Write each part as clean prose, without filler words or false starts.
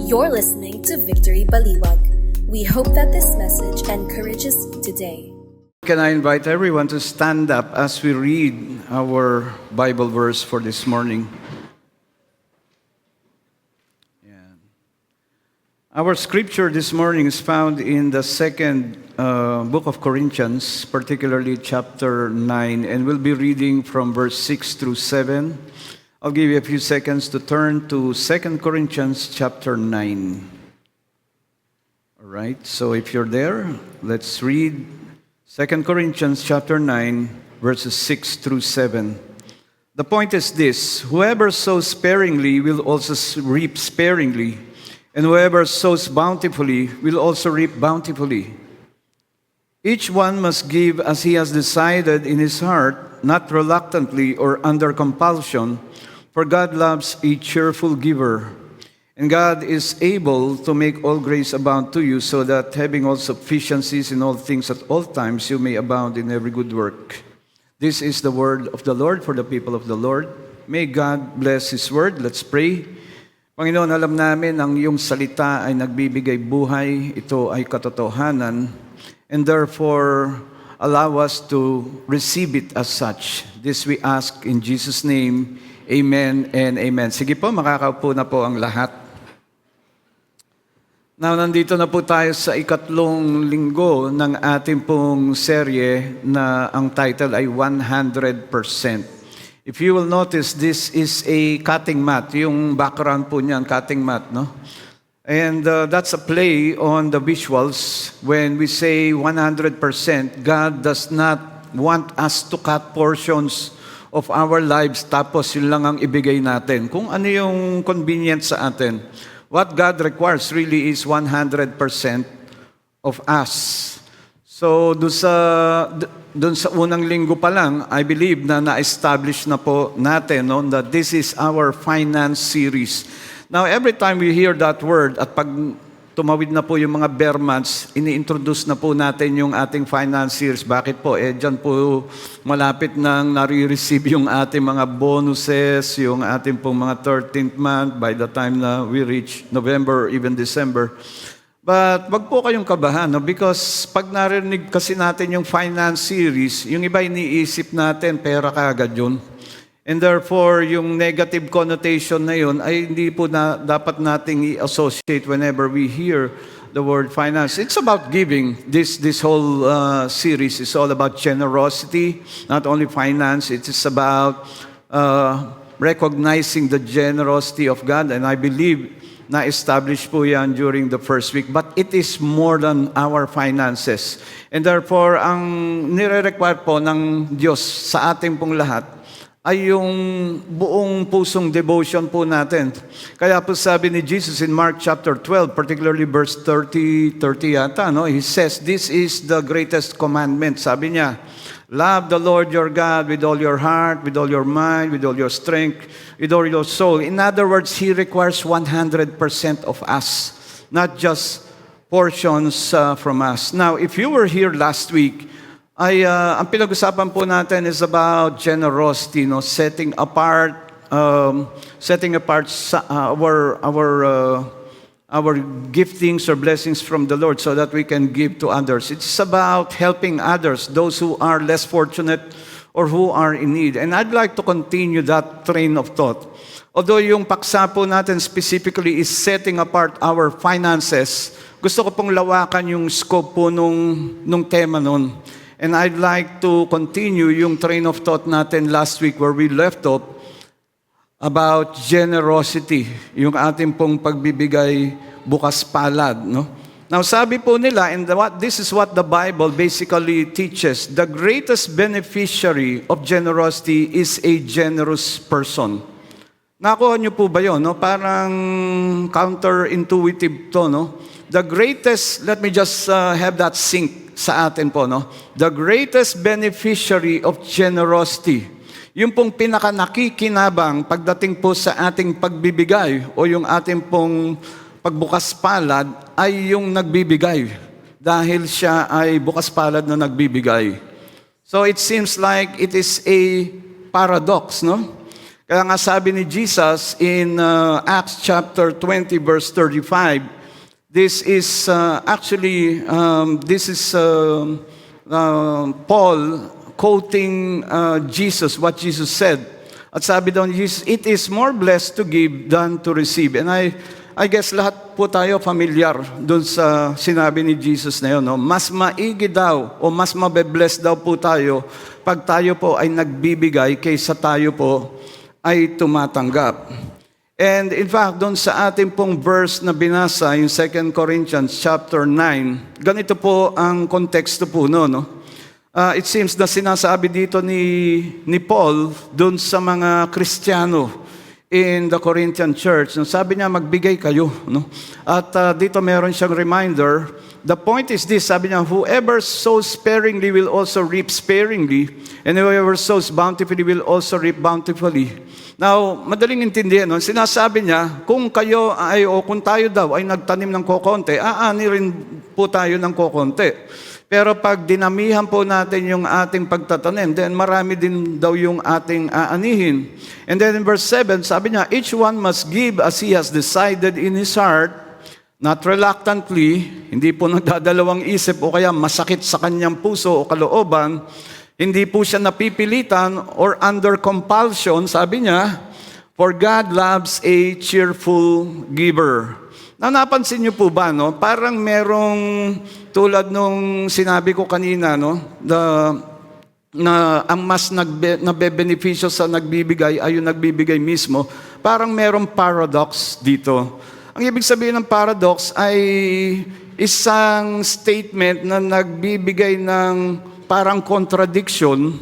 You're listening to Victory Baliwag. We hope that this message encourages you today. Can I invite everyone to stand up as we read our Bible verse for this morning? Our scripture this morning is found in the second book of Corinthians, particularly chapter 9, and we'll be reading from verse 6 through 7. I'll give you a few seconds to turn to 2 Corinthians chapter 9. All right, so if you're there, let's read 2 Corinthians chapter 9, verses 6 through 7. The point is this: whoever sows sparingly will also reap sparingly, and whoever sows bountifully will also reap bountifully. Each one must give as he has decided in his heart, not reluctantly or under compulsion, for God loves a cheerful giver. And God is able to make all grace abound to you, so that having all sufficiencies in all things at all times, you may abound in every good work. This is the word of the Lord for the people of the Lord. May God bless His word. Let's pray. Panginoon, alam namin ang iyong salita ay nagbibigay buhay, ito ay katotohanan, and therefore allow us to receive it as such. This we ask in Jesus' name, amen and amen. Sige po, makakaupo na po ang lahat. Now, nandito na po tayo sa ikatlong linggo ng ating pong serye na ang title ay 100%. If you will notice, this is a cutting mat. Yung background po niyan, cutting mat, no? And that's a play on the visuals. When we say 100%, God does not want us to cut portions of our lives tapos yun lang ang ibigay natin. Kung ano yung convenient sa atin. What God requires really is 100% of us. So, doon sa unang linggo pa lang, I believe na na-establish na po natin that this is our finance series. Now, every time we hear that word, at pag tumawid na po yung mga bare months, ini-introduce na po natin yung ating finance series. Bakit po? Dyan po malapit nang nare-receive yung ating mga bonuses, yung ating pong mga 13th month by the time na we reach November, even December. But wag po kayong kabahan, because pag narinig kasi natin yung finance series, yung iba iniisip natin, pera kaagad yun. And therefore, yung negative connotation na yun ay hindi po na dapat nating i-associate whenever we hear the word finance. It's about giving. This whole series is all about generosity, not only finance. It is about recognizing the generosity of God, and I believe na-establish po yan during the first week. But it is more than our finances. And therefore, ang nire-require po ng Diyos sa ating pong lahat ay yung buong pusong devotion po natin. Kaya po sabi ni Jesus in Mark chapter 12, particularly verse 30 yata, He says, this is the greatest commandment. Sabi niya, love the Lord your God with all your heart, with all your mind, with all your strength, with all your soul. In other words, He requires 100% of us, not just portions from us. Now, if you were here last week, ang pinag-usapan po natin is about generosity, setting apart our giftings or blessings from the Lord so that we can give to others. It's about helping others, those who are less fortunate or who are in need. And I'd like to continue that train of thought. Although yung paksa po natin specifically is setting apart our finances, gusto ko pong lawakan yung scope po nung tema nun. And I'd like to continue yung train of thought natin last week where we left off about generosity, yung ating pong pagbibigay bukas palad, Now, sabi po nila, and this is what the Bible basically teaches, the greatest beneficiary of generosity is a generous person. Nakuha niyo po ba yun? Parang counterintuitive to, The greatest, let me just have that sink sa atin po, The greatest beneficiary of generosity, yung pong pinaka-nakikinabang pagdating po sa ating pagbibigay o yung ating pong pagbukas palad ay yung nagbibigay dahil siya ay bukas palad na nagbibigay. So it seems like it is a paradox, Kaya nga sabi ni Jesus in Acts chapter 20 verse 35, this is Paul quoting Jesus, what Jesus said. At sabi daw ni Jesus, it is more blessed to give than to receive. And I guess lahat po tayo familiar doon sa sinabi ni Jesus na yun. No? Mas maigi daw o mas mabe-bless daw po tayo pag tayo po ay nagbibigay kaysa tayo po ay tumatanggap. And in fact, doon sa ating pong verse na binasa, yung 2 Corinthians chapter 9, ganito po ang konteksto po no? It seems na sinasabi dito ni Paul doon sa mga Kristiyano in the Corinthian church. No? Sabi niya, magbigay kayo. No? At dito meron siyang reminder. The point is this, sabi niya, whoever sows sparingly will also reap sparingly, and whoever sows bountifully will also reap bountifully. Now, madaling intindihan, no? Sinasabi niya, kung kayo ay, o kung tayo daw ay nagtanim ng kokonte, aani rin po tayo ng kokonte. Pero pag dinamihan po natin yung ating pagtatanim, then marami din daw yung ating aanihin. And then in verse 7, sabi niya, each one must give as he has decided in his heart, not reluctantly, hindi po nagdadalawang isip o kaya masakit sa kanyang puso o kalooban, hindi po siya napipilitan or under compulsion, sabi niya, for God loves a cheerful giver. Now, napansin niyo po ba, no? Parang merong tulad nung sinabi ko kanina, no? Na ang mas nabebenepisyo sa nagbibigay ay yung nagbibigay mismo. Parang merong paradox dito. Ang ibig sabihin ng paradox ay isang statement na nagbibigay ng parang contradiction,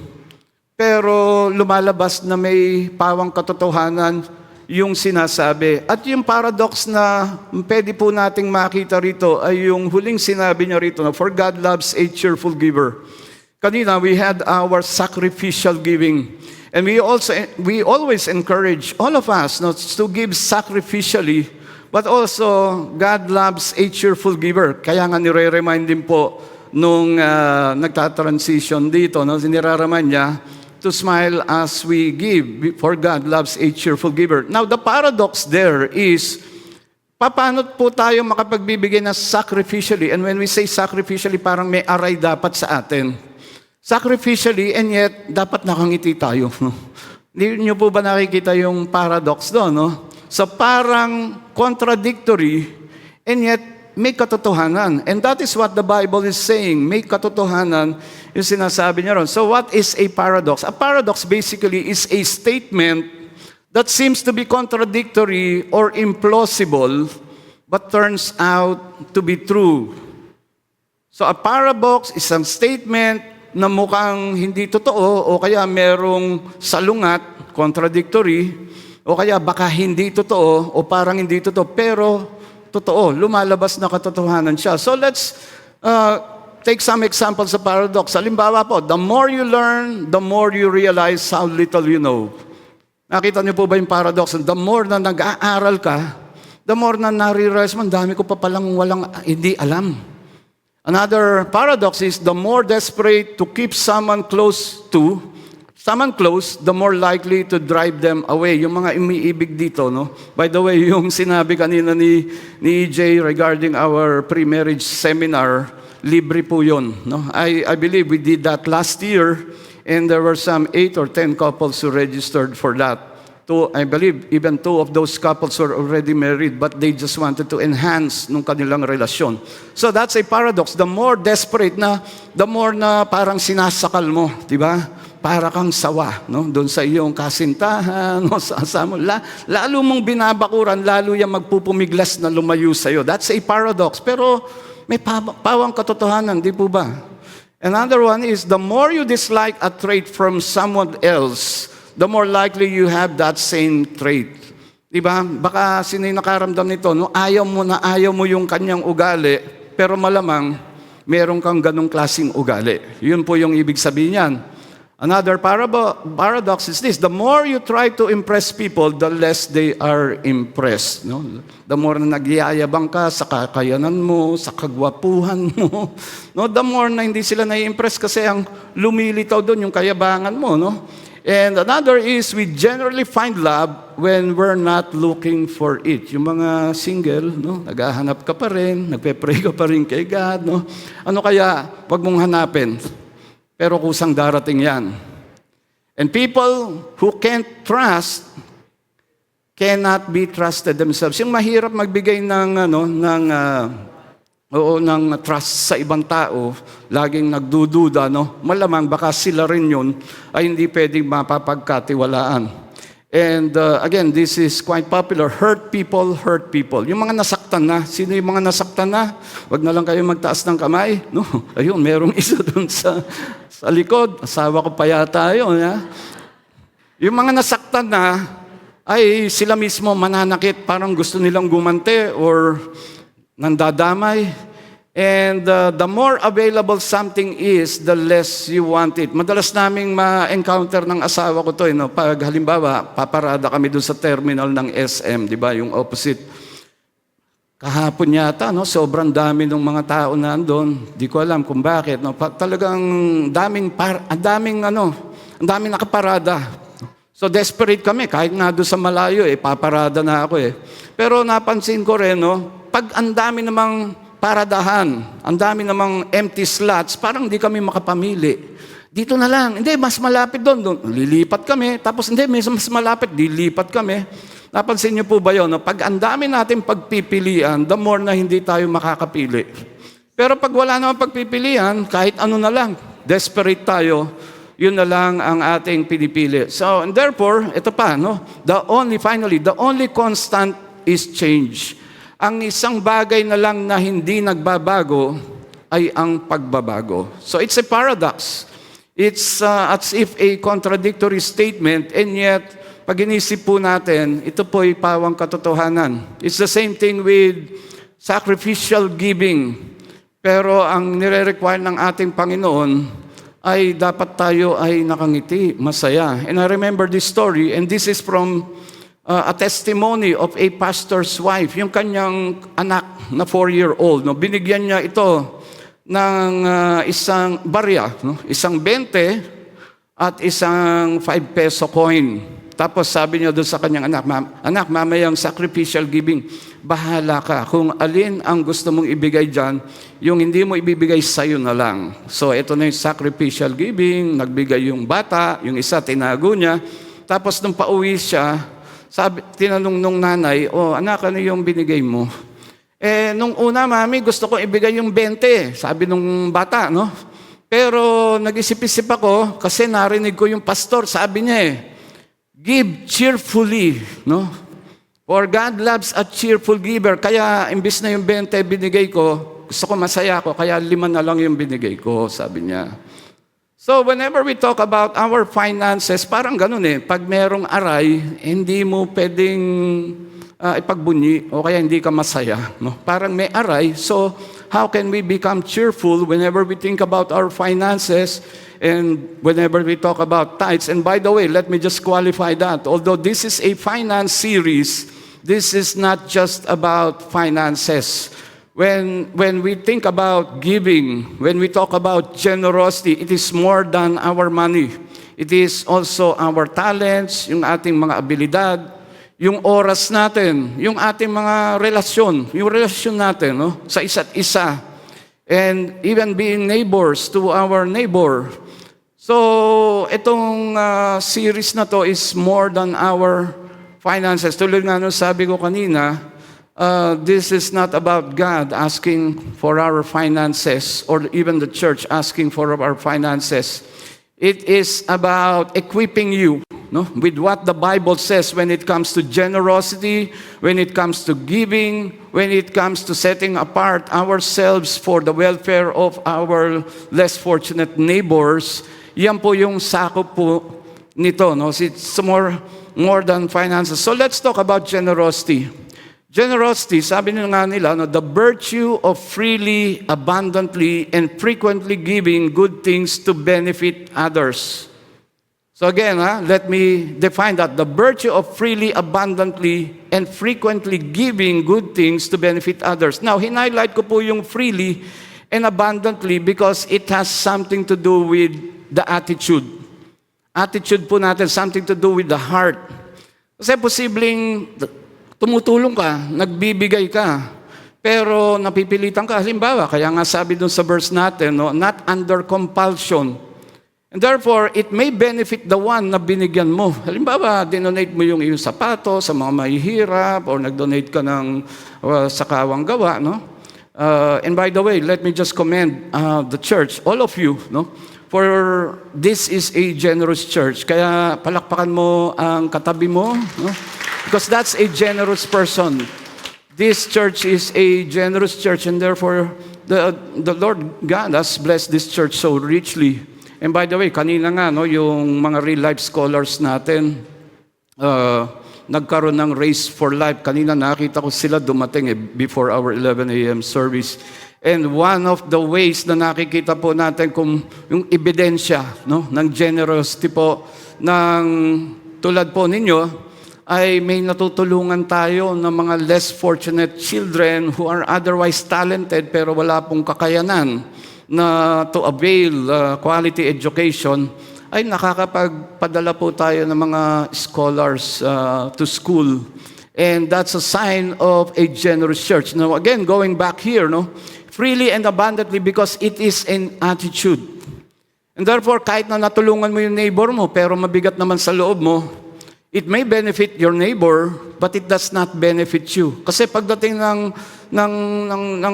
pero lumalabas na may pawang katotohanan yung sinasabi. At yung paradox na pwede po nating makita rito ay yung huling sinabi niya rito, for God loves a cheerful giver. Kanina, we had our sacrificial giving. And we always encourage all of us to give sacrificially, but also God loves a cheerful giver. Kaya nga nire-remind din po nung nagtatransition dito, nire-remind niya, to smile as we give, for God loves a cheerful giver. Now, the paradox there is, paano po tayo makapagbibigay na sacrificially? And when we say sacrificially, parang may aray dapat sa atin. Sacrificially, and yet, dapat nakangiti tayo. Hindi nyo po ba nakikita yung paradox doon? No? So parang contradictory, and yet may katotohanan. And that is what the Bible is saying. May katotohanan yung sinasabi niya ron. So what is a paradox? A paradox basically is a statement that seems to be contradictory or implausible, but turns out to be true. So a paradox is a statement na mukhang hindi totoo o kaya merong salungat, contradictory, o kaya baka hindi totoo o parang hindi totoo, pero totoo, lumalabas na katotohanan siya. So let's take some examples sa paradox. Halimbawa po, the more you learn, the more you realize how little you know. Nakita niyo po ba yung paradox? The more na nag-aaral ka, the more na nare-realize mo, dami ko pa palang hindi alam. Another paradox is the more desperate to keep someone close, the more likely to drive them away. Yung mga umiibig dito, no? By the way, yung sinabi kanina ni EJ regarding our pre-marriage seminar, libre po yun, no? I believe we did that last year, and there were some 8 or 10 couples who registered for that. I believe even 2 of those couples were already married, but they just wanted to enhance nung kanilang relasyon. So that's a paradox. The more desperate na, the more na parang sinasakal mo, di ba? Para kang sawa, no? Doon sa iyong kasintahan, no? Sa asamo. Lalo mong binabakuran, lalo yung magpupumiglas na lumayo sa'yo. That's a paradox. Pero may pawang katotohanan, di po ba? Another one is, the more you dislike a trait from someone else, the more likely you have that same trait. Diba? Baka sino yung nakaramdam nito, no? Ayaw mo yung kanyang ugali, pero malamang meron kang ganong klaseng ugali. Yun po yung ibig sabihin yan. Another paradox is this: the more you try to impress people, the less they are impressed. No? The more na nagyayabang ka sa kakayanan mo, sa kagwapuhan mo, no? The more na hindi sila nai-impress kasi ang lumilitaw doon yung kayabangan mo. No? And another is we generally find love when we're not looking for it. Yung mga single, no, naghahanap ka pa rin, nagpe-pray ka pa rin kay God, no. Ano kaya, wag mong hanapin. Pero kusang darating yan. And people who can't trust cannot be trusted themselves. Yung mahirap magbigay ng ng trust sa ibang tao, laging nagdududa, no? Malamang baka sila rin yun ay hindi pwedeng mapapagkatiwalaan. And again, this is quite popular. Hurt people, hurt people. Yung mga nasaktan na, sino yung mga nasaktan na? Wag na lang kayo magtaas ng kamay. No? Ayun, merong isa dun sa likod. Asawa ko pa yata yun. Ha? Yung mga nasaktan na, ay sila mismo mananakit. Parang gusto nilang gumante or nandadamay. And the more available something is, the less you want it. Madalas naming ma-encounter ng asawa ko to, no? Pag halimbawa, paparada kami doon sa terminal ng SM, di ba, yung opposite. Kahapon yata, no? Sobrang dami ng mga tao na andun. Di ko alam kung bakit. No? Talagang daming nakaparada. So desperate kami, kahit nga doon sa malayo, paparada na ako eh. Pero napansin ko rin, no? Pag ang dami namang paradahan, ang dami namang empty slots, parang hindi kami makapamili. Dito na lang, hindi, mas malapit doon. Lilipat kami, tapos hindi, mas malapit, dilipat kami. Napansin niyo po ba yun? No? Pag ang dami natin pagpipilian, the more na hindi tayo makakapili. Pero pag wala naman pagpipilian, kahit ano na lang, desperate tayo, yun na lang ang ating pinipili. So, and therefore, ito pa, no? The only constant is change. Ang isang bagay na lang na hindi nagbabago ay ang pagbabago. So it's a paradox. It's as if a contradictory statement, and yet, pag inisip po natin, ito po'y pawang katotohanan. It's the same thing with sacrificial giving. Pero ang nire-require ng ating Panginoon ay dapat tayo ay nakangiti, masaya. And I remember this story, and this is from a testimony of a pastor's wife, yung kanyang anak na 4-year-old, no, binigyan niya ito ng isang barya, no, isang 20 at isang 5 peso coin. Tapos sabi niya doon sa kanyang anak, mamayang sacrificial giving, bahala ka kung alin ang gusto mong ibigay dyan, yung hindi mo ibibigay sa'yo na lang. So ito na yung sacrificial giving, nagbigay yung bata, yung isa tinago niya, tapos nung pauwi siya, tinanong nung nanay, anak, ano yung binigay mo? Nung una, mami, gusto ko ibigay yung 20, sabi nung bata, no? Pero nag-isip-isip ako, kasi narinig ko yung pastor, sabi niya give cheerfully, no? For God loves a cheerful giver. Kaya, imbis na yung 20 binigay ko, gusto ko masaya ako, kaya 5 na lang yung binigay ko, sabi niya. So whenever we talk about our finances, parang ganun pag merong aray, hindi mo pwedeng ipagbunyi o kaya hindi ka masaya. No? Parang may aray, so how can we become cheerful whenever we think about our finances and whenever we talk about tithes? And by the way, let me just qualify that. Although this is a finance series, this is not just about finances. When we think about giving, when we talk about generosity, it is more than our money. It is also our talents, yung ating mga abilidad, yung oras natin, yung ating mga relasyon, yung relasyon natin sa isa't isa. And even being neighbors to our neighbor. So, itong series na to is more than our finances. Tulad nga nung sabi ko kanina, this is not about God asking for our finances or even the church asking for our finances. It is about equipping you with what the Bible says when it comes to generosity, when it comes to giving, when it comes to setting apart ourselves for the welfare of our less fortunate neighbors. Yan po yung sakop po nito. It's more than finances. So let's talk about generosity. Generosity, sabi nga nila, the virtue of freely, abundantly, and frequently giving good things to benefit others. So again, let me define that. The virtue of freely, abundantly, and frequently giving good things to benefit others. Now, hinighlight ko po yung freely and abundantly because it has something to do with the attitude. attitude po natin, something to do with the heart. Kasi posibleng tumutulong ka, nagbibigay ka, pero napipilitan ka. Halimbawa, kaya nga sabi dun sa verse natin, no, not under compulsion. And therefore, it may benefit the one na binigyan mo. Halimbawa, dinonate mo yung iyong sapato sa mga mahihirap or nag-donate ka ng sa kawang gawa, no? And by the way, let me just commend the church, all of you, no? For this is a generous church. Kaya palakpakan mo ang katabi mo, no? Because that's a generous person. This church is a generous church, and therefore, the Lord God has blessed this church so richly. And by the way, kanina nga, no, yung mga real-life scholars natin, nagkaroon ng Race for Life. Kanina nakita ko sila dumating before our 11 a.m. service. And one of the ways na nakikita po natin kung yung ebidensya, no, ng generosity po ng tulad po ninyo, ay may natutulungan tayo ng mga less fortunate children who are otherwise talented pero wala pong kakayanan na to avail quality education, ay nakakapagpadala po tayo ng mga scholars to school. And that's a sign of a generous church. Now again, going back here, no, freely and abundantly because it is an attitude. And therefore, kahit na natulungan mo yung neighbor mo pero mabigat naman sa loob mo, it may benefit your neighbor, but it does not benefit you. Kasi pagdating ng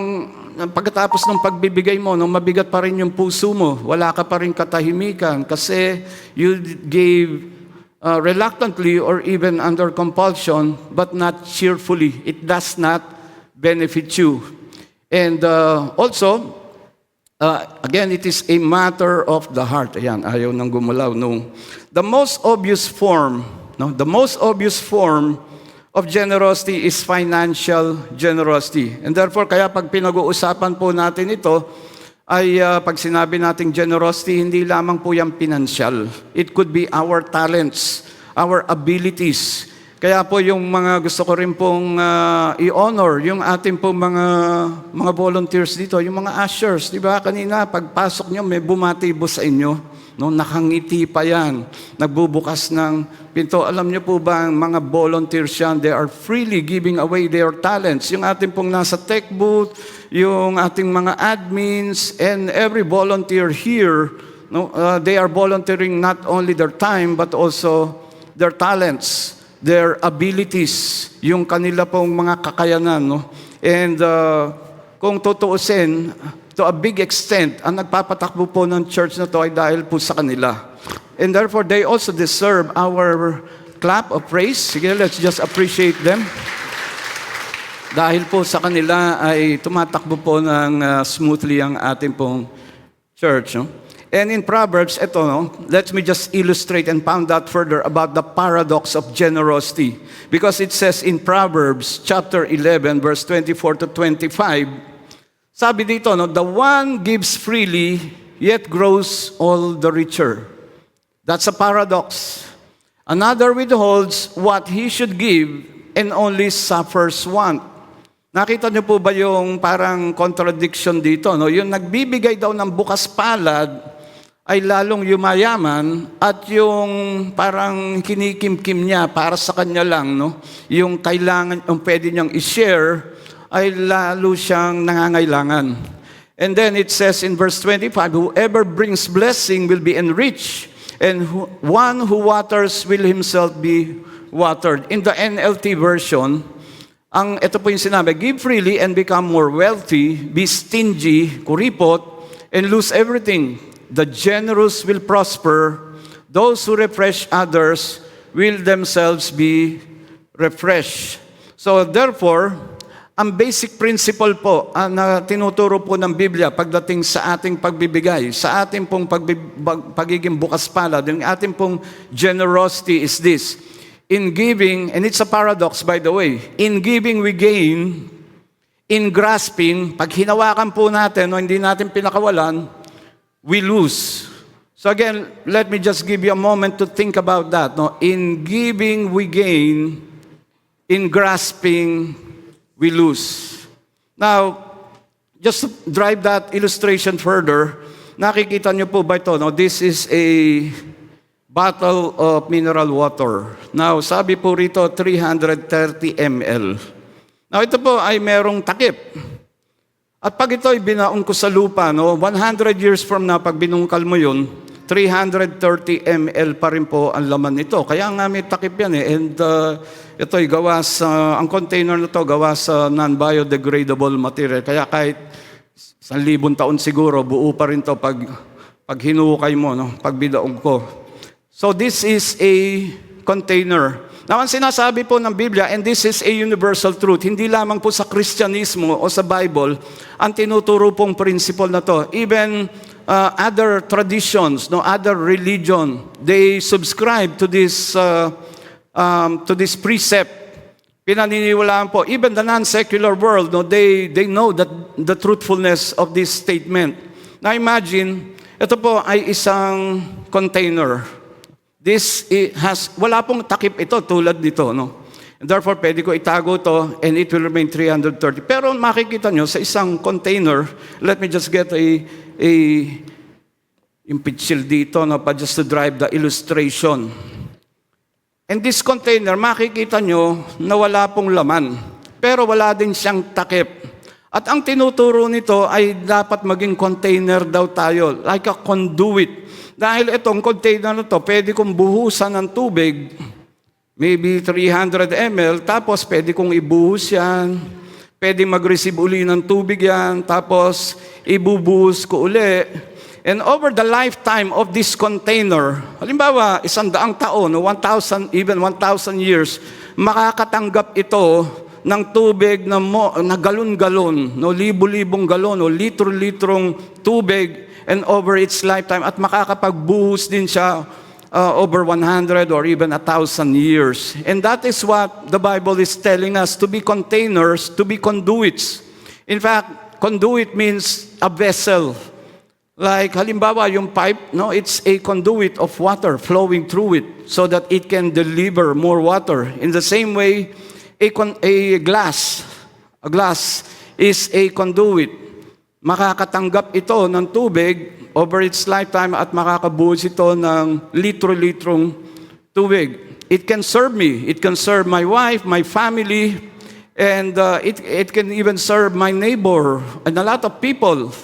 pagkatapos ng pagbibigay mo, nung mabigat pa rin yung puso mo, wala ka pa rin katahimikan kasi you gave reluctantly or even under compulsion, but not cheerfully. It does not benefit you. And also, again, it is a matter of the heart. Ayan, ayaw nang gumalaw. No. The most obvious form of generosity is financial generosity. And therefore, kaya pag pinag-uusapan po natin ito, ay pag sinabi nating generosity, hindi lamang po yung financial. It could be our talents, our abilities. Kaya po yung mga gusto ko rin pong i-honor, yung ating pong mga volunteers dito, yung mga ushers, di ba? Kanina, pagpasok nyo, may bumatibo sa inyo. No, nakangiti pa yan. Nagbubukas ng pinto. Alam niyo po ba, ang mga volunteers yan, they are freely giving away their talents. Yung ating pong nasa tech booth, yung ating mga admins, and every volunteer here, no, they are volunteering not only their time, but also their talents, their abilities, yung kanila pong mga kakayanan. No? And kung tutuusin, to a big extent, ang nagpapatakbo po ng church na to ay dahil po sa kanila. And therefore, they also deserve our clap of praise. Sige, let's just appreciate them. Dahil po sa kanila ay tumatakbo po ng smoothly ang ating pong church. No? And in Proverbs, ito, no, let me just illustrate and pound out further about the paradox of generosity. Because it says in Proverbs chapter 11, verse 24 to 25, sabi dito, no, the one gives freely, yet grows all the richer. That's a paradox. Another withholds what he should give and only suffers want. Nakita niyo po ba yung parang contradiction dito? No? Yung nagbibigay daw ng bukas palad ay lalong yumayaman at yung parang kinikimkim niya para sa kanya lang, no? Yung kailangan, yung pwede niyang i-share, ay lalo siyang nangangailangan. And then it says in verse 25, whoever brings blessing will be enriched, and one who waters will himself be watered. In the NLT version, ito po yung sinabi, give freely and become more wealthy, be stingy, kuripot, and lose everything. The generous will prosper, those who refresh others will themselves be refreshed. So therefore, ang basic principle po na tinuturo po ng Biblia pagdating sa ating pagbibigay, sa ating pong pagiging bukas palad, yung ating pong generosity is this. In giving, and it's a paradox by the way, in giving we gain, in grasping, pag hinawakan po natin o hindi natin pinakawalan, we lose. So again, let me just give you a moment to think about that. No? In giving we gain, in grasping we lose. Now, just to drive that illustration further, nakikita niyo po ba ito? No? This is a bottle of mineral water. Now, sabi po rito, 330 ml. Now, ito po ay merong takip. At pag ito ay binaon ko sa lupa, 100 years from now, pag binungkal mo yun, 330 ml pa rin po ang laman nito. Kaya nga may takip yan eh. And ito ay gawa sa, ang container na to gawa sa non-biodegradable material. Kaya kahit 1,000 taon siguro, buo pa rin to pag hinukay mo, pag bidaog ko. So this is a container. Now, ang sinasabi po ng Biblia, and this is a universal truth, hindi lamang po sa Kristyanismo o sa Bible, ang tinuturo pong principle na to. Even other traditions, other religion, they subscribe to this precept. Pinaniniwalaan po, even the non-secular world, they know that the truthfulness of this statement. Now imagine, ito po ay isang container. Wala pong takip ito tulad nito, And therefore, pwede ko itago to and it will remain 330. Pero makikita nyo sa isang container, let me just get yung pitsil dito, just to drive the illustration. And this container, makikita nyo na wala pong laman. Pero wala din siyang takip. At ang tinuturo nito ay dapat maging container daw tayo, like a conduit. Dahil itong container na to, pwede kong buhusan ng tubig, maybe 300 ml, tapos pwede kong ibuhos yan, pwede mag-receive uli ng tubig yan, tapos ibubuhos ko uli. And over the lifetime of this container, halimbawa, 100 taon, 1,000, even 1,000 years, makakatanggap ito ng tubig na galon-galon, libo-libong galon, o litro-litrong tubig, and over its lifetime, at makakapagbuhos din siya over 100 or even 1,000 years. And that is what the Bible is telling us, to be containers, to be conduits. In fact, conduit means a vessel. Like halimbawa, yung pipe, it's a conduit of water flowing through it so that it can deliver more water. In the same way, a glass is a conduit. Makakatanggap ito ng tubig over its lifetime at makakabuhos ito ng litro-litrong tubig. It can serve me. It can serve my wife, my family, and it can even serve my neighbor and a lot of people.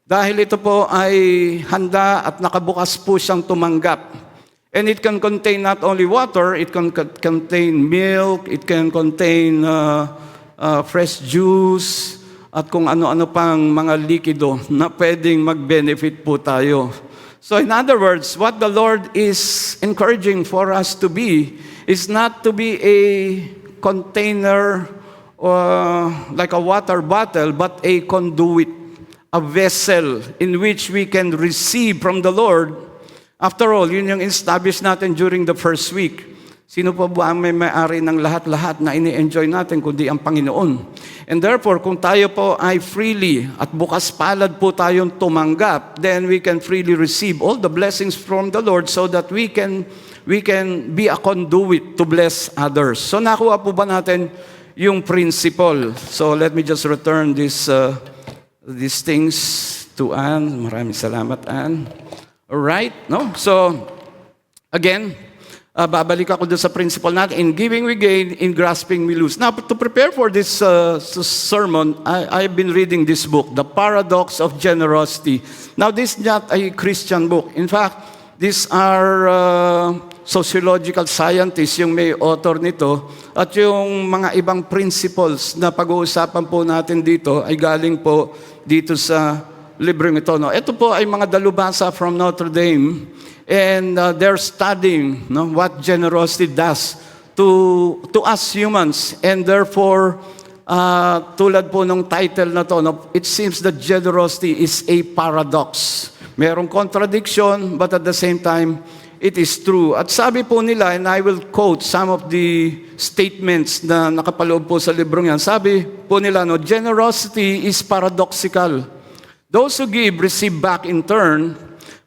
Dahil ito po ay handa at nakabukas po siyang tumanggap. And it can contain not only water, it can contain milk, it can contain fresh juice, at kung ano-ano pang mga likido na pwedeng mag-benefit po tayo. So in other words, what the Lord is encouraging for us to be is not to be a container like a water bottle, but a conduit, a vessel in which we can receive from the Lord. After all, yun yung establish natin during the first week. Sino pa ba ang may-ari ng lahat-lahat na ini-enjoy natin kundi ang Panginoon? And therefore, kung tayo po ay freely at bukas palad po tayong tumanggap, then we can freely receive all the blessings from the Lord so that we can be a conduit to bless others. So nakuha po ba natin yung principle? So let me just return these things to Anne. Maraming salamat, Anne. All right, So again, babalik ako doon sa principle natin. In giving we gain, in grasping we lose. Now, to prepare for this sermon, I've been reading this book, The Paradox of Generosity. Now, this is not a Christian book. In fact, these are sociological scientists yung may author nito. At yung mga ibang principles na pag-uusapan po natin dito ay galing po dito sa libreng ito. Ito po ay mga dalubhasa from Notre Dame. And they're studying what generosity does to us humans. And therefore, tulad po ng title na to, it seems that generosity is a paradox. Merong contradiction, but at the same time, it is true. At sabi po nila, and I will quote some of the statements na nakapaloob po sa librong yan. Sabi po nila, generosity is paradoxical. Those who give receive back in turn.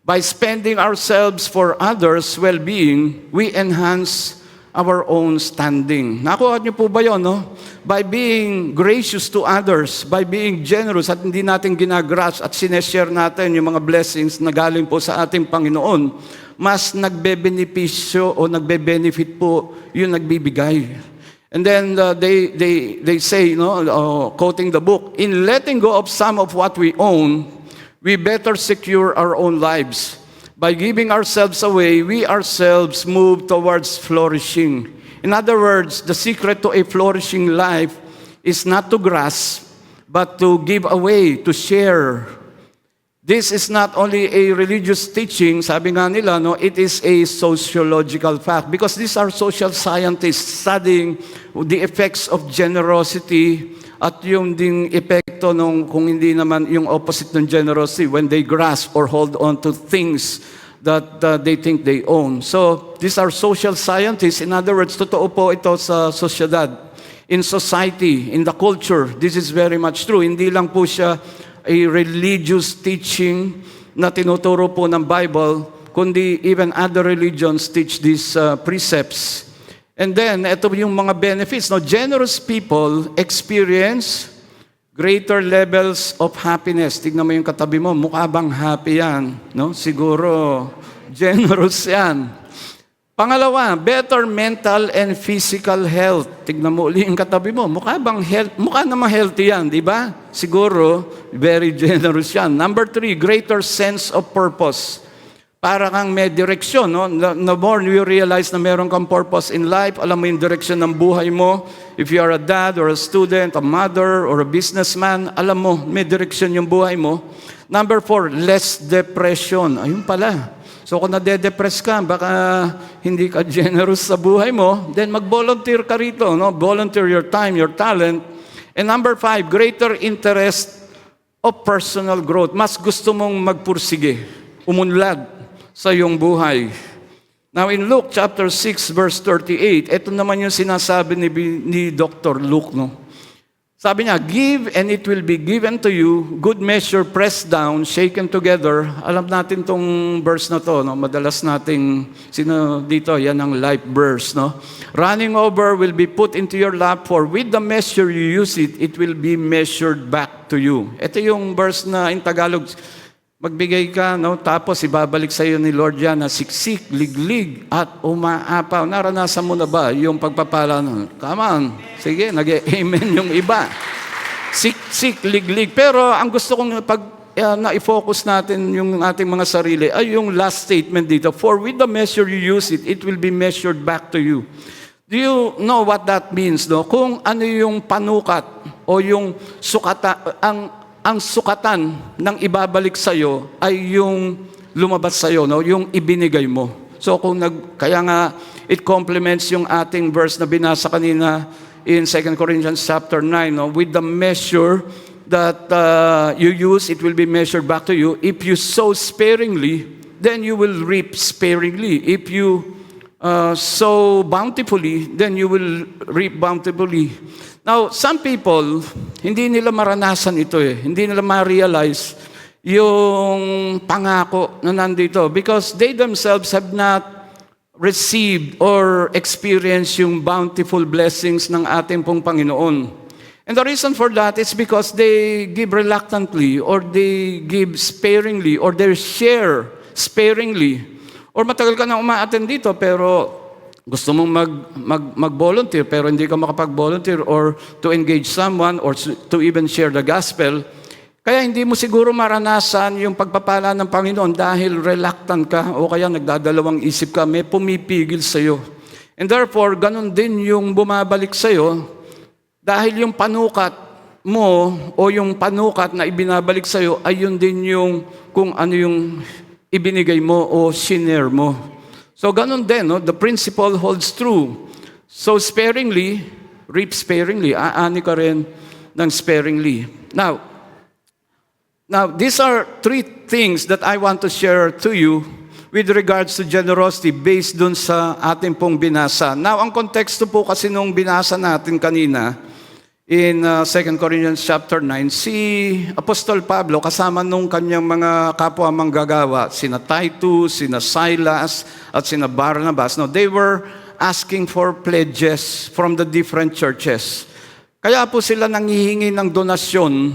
By spending ourselves for others' well-being, we enhance our own standing. Nakuha niyo po ba yun, By being gracious to others, by being generous at hindi natin ginagrasp at sineshare natin yung mga blessings na galing po sa ating Panginoon, mas nagbe-benepisyo o nagbe-benefit po yung nagbibigay. And then they say, quoting the book, in letting go of some of what we own, we better secure our own lives. By giving ourselves away, we ourselves move towards flourishing. In other words, the secret to a flourishing life is not to grasp, but to give away, to share. This is not only a religious teaching, sabi nga nila, it is a sociological fact. Because these are social scientists studying the effects of generosity at yung ding epekto kung hindi naman yung opposite ng generosity, when they grasp or hold on to things that they think they own. So, these are social scientists. In other words, totoo po ito sa sosyedad. In society, in the culture, this is very much true. Hindi lang po siya a religious teaching na tinuturo po ng Bible, kundi even other religions teach these precepts. And then, ito yung mga benefits. Generous people experience greater levels of happiness. Tignan mo yung katabi mo, mukha bang happy yan? Siguro, generous yan. Pangalawa, better mental and physical health. Tignan mo uli yung katabi mo. Mukha namang healthy yan, di ba? Siguro, very generous yan. Number 3, greater sense of purpose. Para kang may direksyon. The more you realize na meron kang purpose in life, alam mo yung direksyon ng buhay mo. If you are a dad or a student, a mother or a businessman, alam mo, may direksyon yung buhay mo. Number 4, less depression. Ayun pala. So kung nade-depress ka, baka hindi ka generous sa buhay mo, then mag-volunteer ka rito. Volunteer your time, your talent. And number 5, greater interest of personal growth. Mas gusto mong magpursige, umunlad sa iyong buhay. Now in Luke chapter 6 verse 38, ito naman yung sinasabi ni Dr. Luke. Sabi niya, give and it will be given to you, good measure, pressed down, shaken together. Alam natin tong verse na to, madalas nating, sino dito, yan ang life verse. Running over will be put into your lap, for with the measure you use it, it will be measured back to you. Ito yung verse na in Tagalog, magbigay ka, tapos ibabalik sa iyo ni Lord yan na siksik, liglig, at umaapaw. Naranasan mo na ba yung pagpapala nun? Come on. Sige, nag-amen yung iba. Siksik, liglig. Pero ang gusto kong na-focus natin yung ating mga sarili ay yung last statement dito. For with the measure you use it, it will be measured back to you. Do you know what that means? Kung ano yung panukat o yung sukata, ang sukatan ng ibabalik sa iyo ay yung lumabas sa iyo, yung ibinigay mo. So kaya nga it complements yung ating verse na binasa kanina in 2 Corinthians chapter 9, with the measure that you use, it will be measured back to you. If you sow sparingly, then you will reap sparingly. If you sow bountifully, then you will reap bountifully. Now, some people, hindi nila maranasan ito Hindi nila ma-realize yung pangako na nandito because they themselves have not received or experienced yung bountiful blessings ng ating pong Panginoon. And the reason for that is because they give reluctantly or they give sparingly or they share sparingly. Or matagal ka na uma-attend dito pero gusto mong mag-volunteer pero hindi ka makapag-volunteer or to engage someone or to even share the gospel. Kaya hindi mo siguro maranasan yung pagpapala ng Panginoon dahil reluctant ka o kaya nagdadalawang isip ka, may pumipigil sa'yo. And therefore, ganun din yung bumabalik sa'yo dahil yung panukat mo o yung panukat na ibinabalik sa'yo ay yun din yung kung ano yung ibinigay mo o shinare mo. So ganun din, the principle holds true. So sparingly, reap sparingly. Aani ka rin ng sparingly. Now, these are 3 things that I want to share to you with regards to generosity based dun sa ating pong binasa. Now, ang konteksto po kasi nung binasa natin kanina in 2 Corinthians chapter 9, si Apostol Pablo kasama nung kanyang mga kapwa manggagawa, sina Titus, sina Silas, at sina Barnabas. No, they were asking for pledges from the different churches. Kaya po sila nanghihingi ng donasyon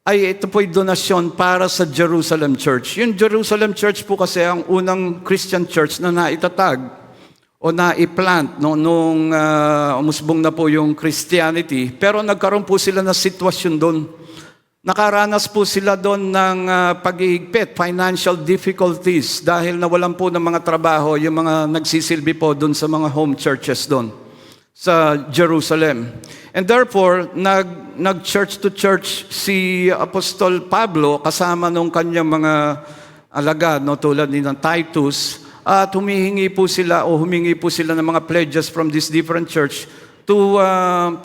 ay ito po'y donasyon para sa Jerusalem Church. Yung Jerusalem Church po kasi ang unang Christian church na naitatag o naiplant nung umusbong na po yung Christianity. Pero nagkaroon po sila ng sitwasyon doon. Nakaranas po sila doon ng paghihigpit, financial difficulties dahil nawalan po ng mga trabaho yung mga nagsisilbi po doon sa mga home churches doon sa Jerusalem. And therefore, nag-church to church si Apostol Pablo kasama nung kanyang mga alagad, tulad ni Titus, at humingi po sila ng mga pledges from this different church to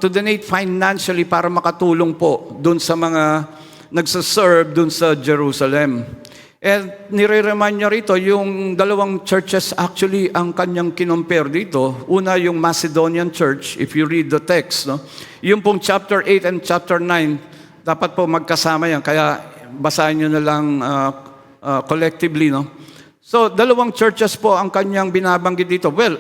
donate financially para makatulong po doon sa mga nagsaserve doon sa Jerusalem. And nire-remind niya rito, yung dalawang churches actually ang kanyang kinompare dito. Una, yung Macedonian Church, if you read the text. Yung pong chapter 8 and chapter 9, dapat po magkasama yan. Kaya basahin nyo na lang collectively. So, dalawang churches po ang kanyang binabanggit dito. Well,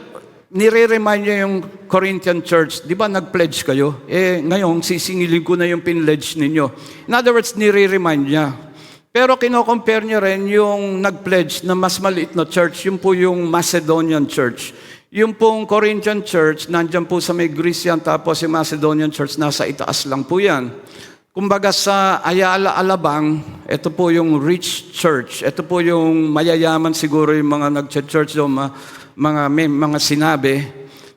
nire-remind niya yung Corinthian Church. Di ba nag-pledge kayo? Ngayon, sisingilin ko na yung pinledge ninyo. In other words, nire-remind niya. Pero kino-compare niya rin yung nag-pledge na mas maliit na church, yung po yung Macedonian Church. Yung pong Corinthian Church, nandyan po sa may Greece yan, tapos yung Macedonian Church, nasa itaas lang po yan. Kumbaga sa Ayala, Alabang, ito po yung rich church. Ito po yung mayayaman siguro yung mga nag-church doon, mga sinabi.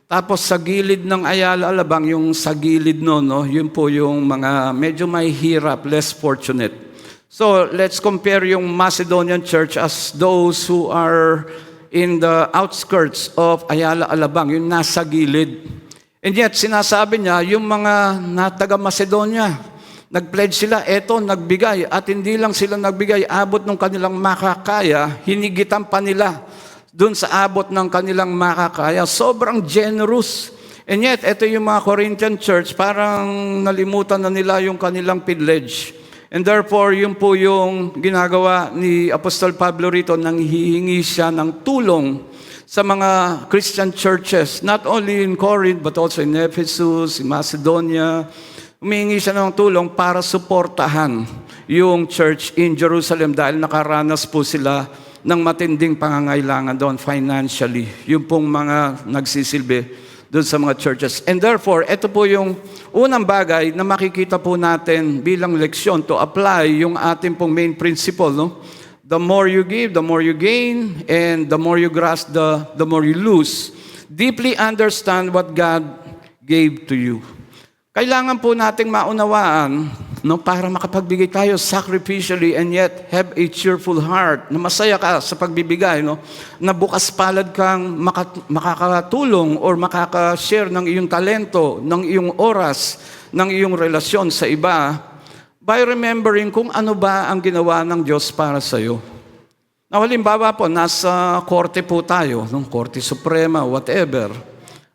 Tapos sa gilid ng Ayala, Alabang, yung sa gilid yun po yung mga medyo may hirap, less fortunate. So, let's compare yung Macedonian church as those who are in the outskirts of Ayala, Alabang, yung nasa gilid. And yet, sinasabi niya, yung mga taga Macedonia, nag-pledge sila, eto, nagbigay. At hindi lang sila nagbigay, abot ng kanilang makakaya, hinigitan pa nila dun sa abot ng kanilang makakaya. Sobrang generous. And yet, eto yung mga Corinthian church, parang nalimutan na nila yung kanilang pledge. And therefore, yun po yung ginagawa ni Apostol Pablo rito, nang hihingi siya ng tulong sa mga Christian churches, not only in Corinth, but also in Ephesus, in Macedonia. Humihingi siya ng tulong para suportahan yung church in Jerusalem dahil nakaranas po sila ng matinding pangangailangan doon financially. Yung pong mga nagsisilbi doon sa mga churches. And therefore, ito po yung unang bagay na makikita po natin bilang leksyon to apply yung ating pong main principle. The more you give, the more you gain, and the more you grasp, the more you lose. Deeply understand what God gave to you. Kailangan po nating maunawaan para makapagbigay tayo sacrificially and yet have a cheerful heart, na masaya ka sa pagbibigay, na bukas palad kang makakatulong or makaka-share ng iyong talento, ng iyong oras, ng iyong relasyon sa iba by remembering kung ano ba ang ginawa ng Diyos para sa iyo. Na halimbawa po, nasa korte po tayo, Korte Suprema, whatever,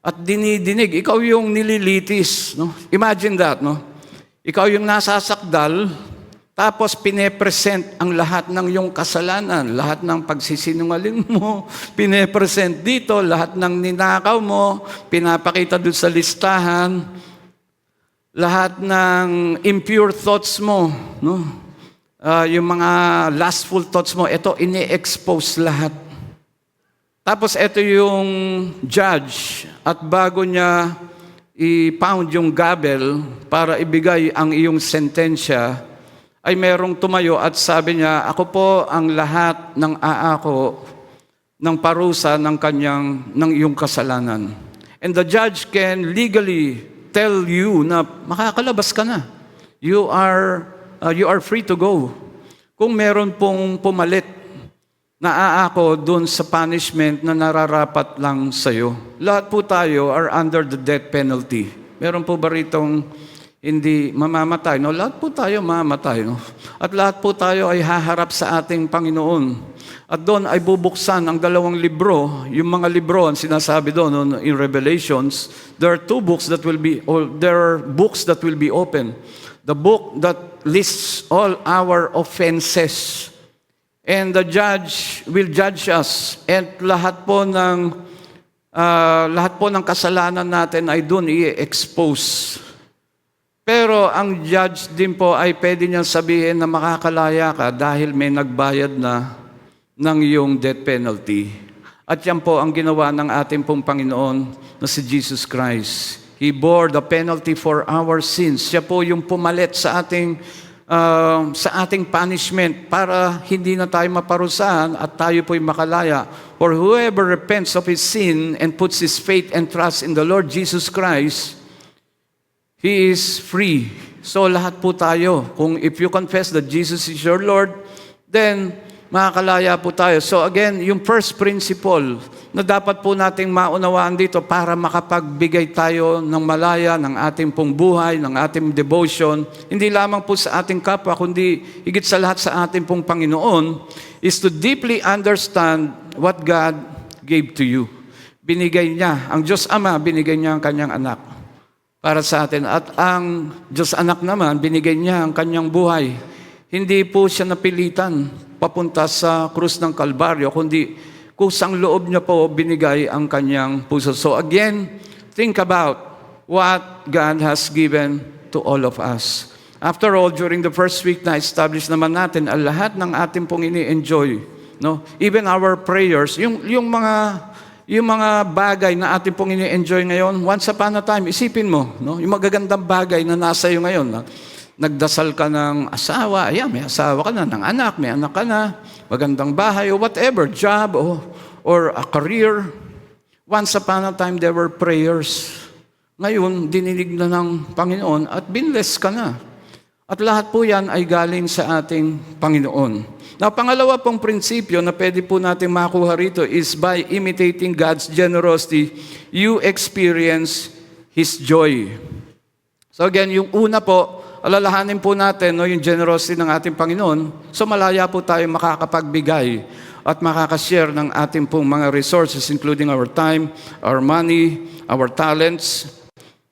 at dinidinig, ikaw yung nililitis. Imagine that, Ikaw yung nasasakdal, tapos pinepresent ang lahat ng iyong kasalanan, lahat ng pagsisinungaling mo, pinepresent dito, lahat ng ninakaw mo, pinapakita doon sa listahan, lahat ng impure thoughts mo, yung mga lustful thoughts mo, ito, ini-expose lahat. Tapos ito yung judge, at bago niya i-pound yung gavel para ibigay ang iyong sentensya, ay merong tumayo at sabi niya, ako po ang lahat ng aako ng parusa ng iyong kasalanan. And the judge can legally tell you na makakalabas ka na. You are free to go. Kung meron pong pumalit na aako doon sa punishment na nararapat lang sa'yo. Lahat po tayo are under the death penalty. Meron po ba ritong hindi mamamatay? Lahat po tayo mamamatay. At lahat po tayo ay haharap sa ating Panginoon. At doon ay bubuksan ang dalawang libro. Yung mga libro, ang sinasabi doon in Revelations, there are books that will be open. The book that lists all our offenses. And the judge will judge us. And lahat po ng kasalanan natin ay doon i-expose. Pero ang judge din po ay pwede niyang sabihin na makakalaya ka dahil may nagbayad na ng iyong death penalty. At yan po ang ginawa ng ating pong Panginoon na si Jesus Christ. He bore the penalty for our sins. Siya po yung pumalit sa ating punishment para hindi na tayo maparusahan at tayo po'y makalaya. For whoever repents of his sin and puts his faith and trust in the Lord Jesus Christ, he is free. So lahat po tayo, if you confess that Jesus is your Lord, then makakalaya po tayo. So again, yung first principle na dapat po nating maunawaan dito para makapagbigay tayo ng malaya ng ating pong buhay, ng ating devotion, hindi lamang po sa ating kapwa, kundi higit sa lahat sa ating pong Panginoon, is to deeply understand what God gave to you. Binigay niya, ang Diyos Ama, binigay niya ang kanyang anak para sa atin. At ang Diyos Anak naman, binigay niya ang kanyang buhay. Hindi po siya napilitan papunta sa krus ng Kalbaryo, kundi kusang loob niya po binigay ang kanyang puso. So again, think about what God has given to all of us. After all, during the first week na establish naman natin ang lahat ng ating pong ini-enjoy. No? Even our prayers, yung mga bagay na ating pong ini-enjoy ngayon, once upon a time, isipin mo, no? Yung magagandang bagay na nasa iyo ngayon. No? Nagdasal ka ng asawa, ayan, may asawa ka na, ng anak, may anak ka na, magandang bahay, o whatever, job, or a career. Once upon a time, there were prayers. Ngayon, dininig na ng Panginoon at binless ka na. At lahat po yan ay galing sa ating Panginoon. Now, pangalawa pong prinsipyo na pwede po natin makuha rito is by imitating God's generosity, you experience His joy. So again, yung una po, alalahanin po natin yung generosity ng ating Panginoon. So malaya po tayo makakapagbigay at makakashare ng ating pong mga resources, including our time, our money, our talents.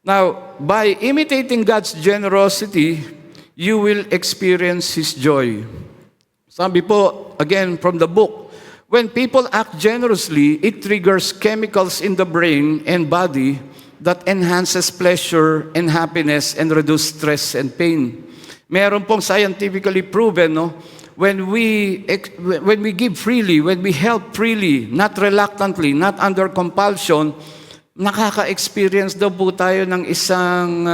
Now, by imitating God's generosity, you will experience His joy. Sabi po, again, from the book, when people act generously, it triggers chemicals in the brain and body that enhances pleasure and happiness and reduce stress and pain. Meron pong scientifically proven, no, when we give freely, when we help freely, not reluctantly, not under compulsion, nakaka-experience daw po tayo ng isang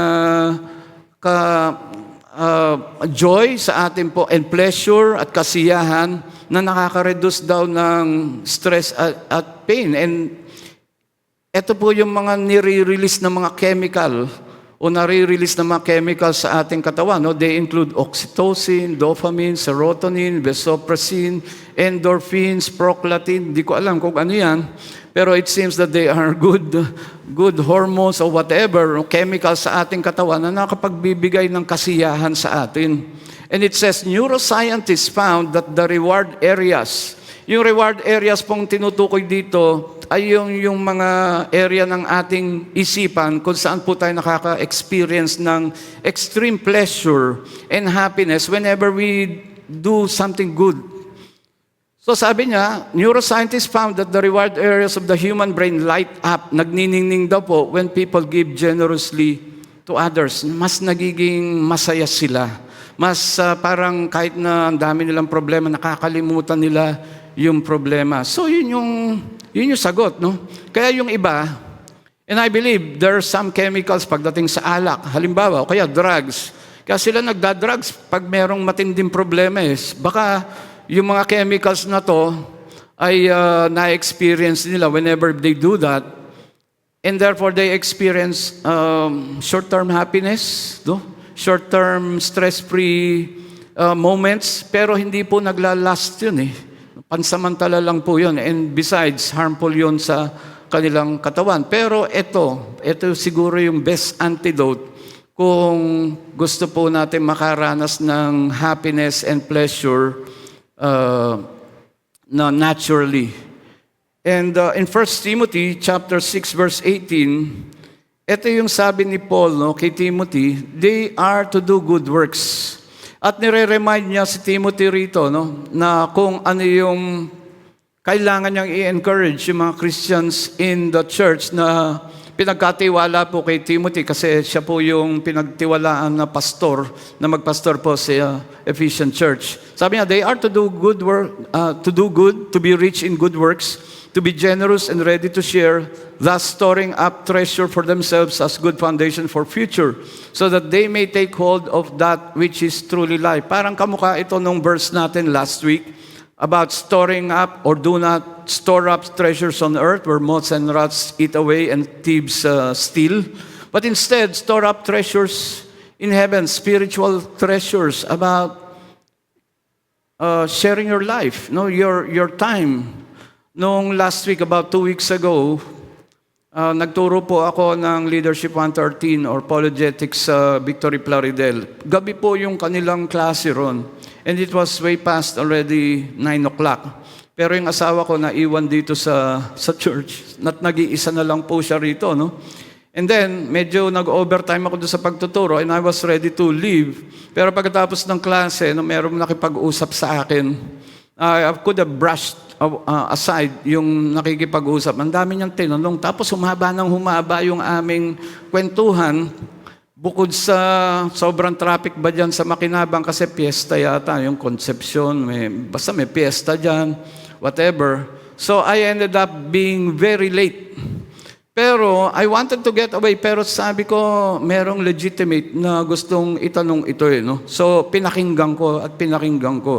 joy sa atin po and pleasure at kasiyahan na nakaka-reduce daw ng stress at pain. And ito po yung mga nire-release na mga chemical o nare-release na mga chemical sa ating katawan. No? They include oxytocin, dopamine, serotonin, vasopressin, endorphins, prolactin. Hindi ko alam kung ano yan. Pero it seems that they are good hormones or whatever, chemicals sa ating katawan na nakapagbibigay ng kasiyahan sa atin. And it says, neuroscientists found that the reward areas, yung reward areas pong tinutukoy dito, ay yung mga area ng ating isipan kung saan po tayo nakaka-experience ng extreme pleasure and happiness whenever we do something good. So sabi niya, neuroscientists found that the reward areas of the human brain light up, nagniningning daw po when people give generously to others. Mas nagiging masaya sila. Mas parang kahit na ang dami nilang problema, nakakalimutan nila yung problema. So yun yung sagot, no? Kaya yung iba, and I believe there are some chemicals pagdating sa alak, halimbawa, o kaya drugs. Kaya sila nagda-drugs pag merong matinding problema baka yung mga chemicals na to ay na-experience nila whenever they do that. And therefore, they experience short-term happiness, no? Short-term stress-free moments, pero hindi po naglalast yun Pansamantala lang po yun. And besides, harmful yun sa kanilang katawan. Pero ito siguro yung best antidote kung gusto po natin makaranas ng happiness and pleasure naturally. And in 1 Timothy chapter 6 verse 18, ito yung sabi ni Paul kay Timothy, they are to do good works. At nire-remind niya si Timothy rito na kung ano yung kailangan niyang i-encourage yung mga Christians in the church na pinagkatiwala po kay Timothy kasi siya po yung pinagtiwalaan na pastor, na magpastor po sa Ephesian Church. Sabi niya, they are to do good work, to be rich in good works, to be generous and ready to share, thus storing up treasure for themselves as good foundation for future, so that they may take hold of that which is truly life. Parang kamukha ito nung verse natin last week, about storing up, or do not store up treasures on earth where moths and rats eat away and thieves steal, but instead store up treasures in heaven, spiritual treasures, about sharing your life, no, your time. Noong last week, about 2 weeks ago, nagturo po ako ng Leadership 113 or Apologetics sa Victory Plaridel. Gabi po yung kanilang klase ron. And it was way past already 9 o'clock. Pero yung asawa ko naiwan dito sa church. Nag-iisa na lang po siya rito, no? And then, medyo nag-overtime ako doon sa pagtuturo and I was ready to leave. Pero pagkatapos ng klase, no, merong nakipag-usap sa akin. I could have brushed aside yung nakikipag-usap. Ang dami niyang tinanong. Tapos humaba yung aming kwentuhan. Bukod sa sobrang traffic ba dyan sa Makinabang kasi piyesta yata, yung Concepcion, basta may piyesta dyan, whatever. So I ended up being very late. Pero I wanted to get away, pero sabi ko, merong legitimate na gustong itanong ito no? So pinakinggan ko.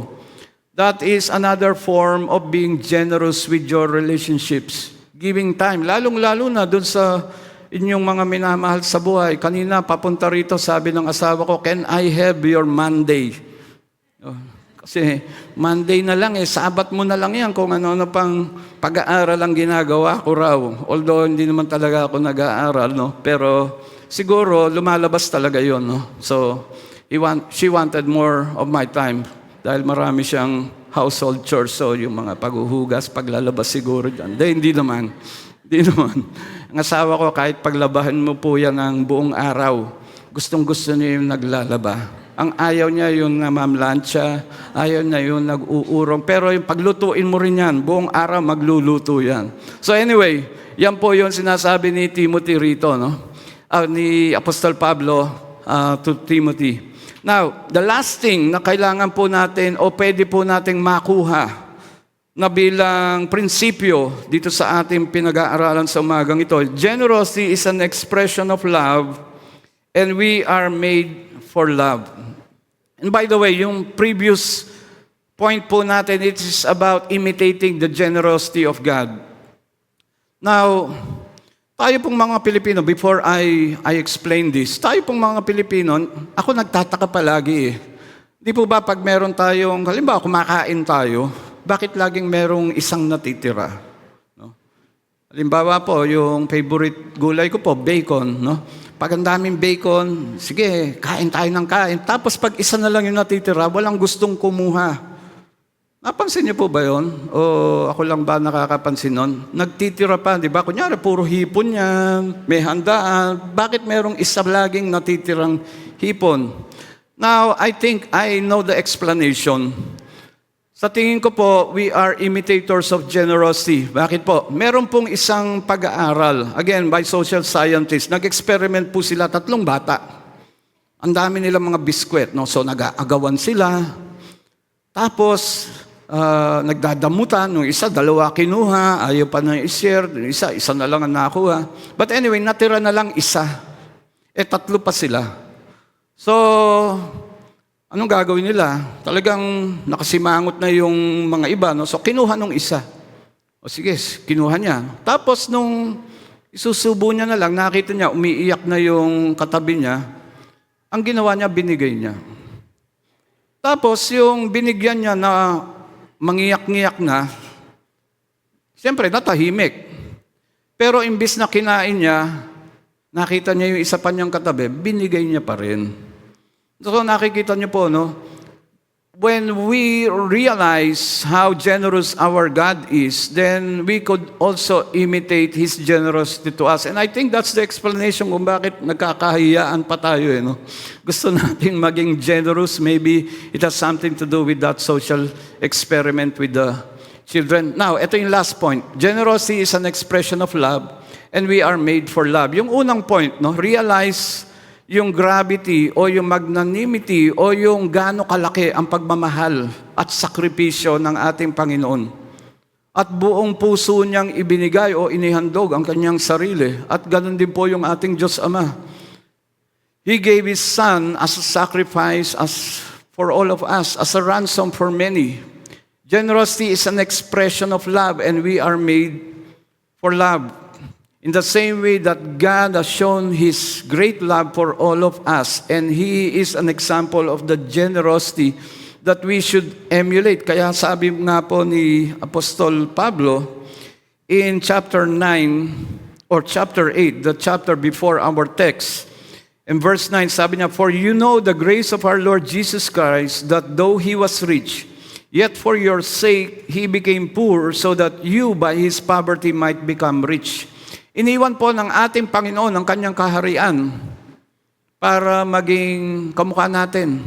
That is another form of being generous with your relationships. Giving time, lalong-lalo na dun sa inyong mga minamahal sa buhay. Kanina, papunta rito, sabi ng asawa ko, can I have your Monday? Kasi Monday na lang Sabat mo na lang yan kung ano-ano pang pag-aaral ang ginagawa ko raw. Although hindi naman talaga ako nag-aaral, no? Pero siguro lumalabas talaga yon, no? So, she wanted more of my time dahil marami siyang household chores, so yung mga paghuhugas, paglalabas siguro dyan. Hindi naman. Ang asawa ko, kahit paglabahan mo po yan ng buong araw, gustong-gusto niya yung naglalaba. Ang ayaw niya yung namamlansya, ayaw niya yung nag-uurong. Pero yung paglutuin mo rin yan, buong araw magluluto yan. So anyway, yan po yung sinasabi ni Timothy rito, no? Ni Apostol Pablo to Timothy. Now, the last thing na kailangan po natin o pwede po nating makuha na bilang prinsipyo dito sa ating pinag-aaralan sa umagang ito. Generosity is an expression of love and we are made for love. And by the way, yung previous point po natin, it is about imitating the generosity of God. Now, tayo pong mga Pilipino, before I explain this, tayo pong mga Pilipino, ako nagtataka palagi Di po ba pag meron tayong, halimbawa kumakain tayo, bakit laging merong isang natitira? No? Halimbawa po, yung favorite gulay ko po, bacon. No? Pag ang daming bacon, sige, kain tayo ng kain. Tapos pag isa na lang yung natitira, walang gustong kumuha. Napansin niyo po ba yun? O ako lang ba nakakapansin nun? Nagtitira pa, di ba? Kunyari, puro hipon yan, may handaan. Bakit merong isa laging natitirang hipon? Now, I think I know the explanation. Sa tingin ko po, we are imitators of generosity. Bakit po? Meron pong isang pag-aaral, again, by social scientists. Nag-experiment po sila, 3 bata. Ang dami nilang mga biskwit, no? So, nag-aagawan sila. Tapos, nagdadamutan. Nung isa, 2 kinuha. Ayaw pa na i-share. Isa na lang ang nakuha. But anyway, natira na lang isa. 3 pa sila. So, anong gagawin nila? Talagang nakasimangot na yung mga iba. No? So, kinuha nung isa. O sige, kinuha niya. Tapos, nung isusubo niya na lang, nakita niya, umiiyak na yung katabi niya. Ang ginawa niya, binigay niya. Tapos, yung binigyan niya na mangiyak-ngiyak na, siyempre, natahimik. Pero imbis na kinain niya, nakita niya yung isa pa niyang katabi, binigay niya pa rin. So nakikita niyo po, no? When we realize how generous our God is, then we could also imitate His generosity to us. And I think that's the explanation kung bakit nagkakahiyaan pa tayo, no? Gusto natin maging generous. Maybe it has something to do with that social experiment with the children. Now, ito yung last point. Generosity is an expression of love, And we are made for love. Yung unang point, no, realize yung gravity o yung magnanimity o yung gaano kalaki ang pagmamahal at sakripisyo ng ating Panginoon. At buong puso niyang ibinigay o inihandog ang kanyang sarili. At ganun din po yung ating Diyos Ama. He gave His Son as a sacrifice for all of us, as a ransom for many. Generosity is an expression of love, and we are made for love. In the same way that God has shown His great love for all of us, and He is an example of the generosity that we should emulate. Kaya sabi nga po ni Apostol Pablo in chapter 9 or chapter 8, the chapter before our text, in verse 9, sabi niya, "For you know the grace of our Lord Jesus Christ, that though He was rich, yet for your sake He became poor, so that you by His poverty might become rich." Iniwan po ng ating Panginoon ang kanyang kaharian para maging kamukha natin.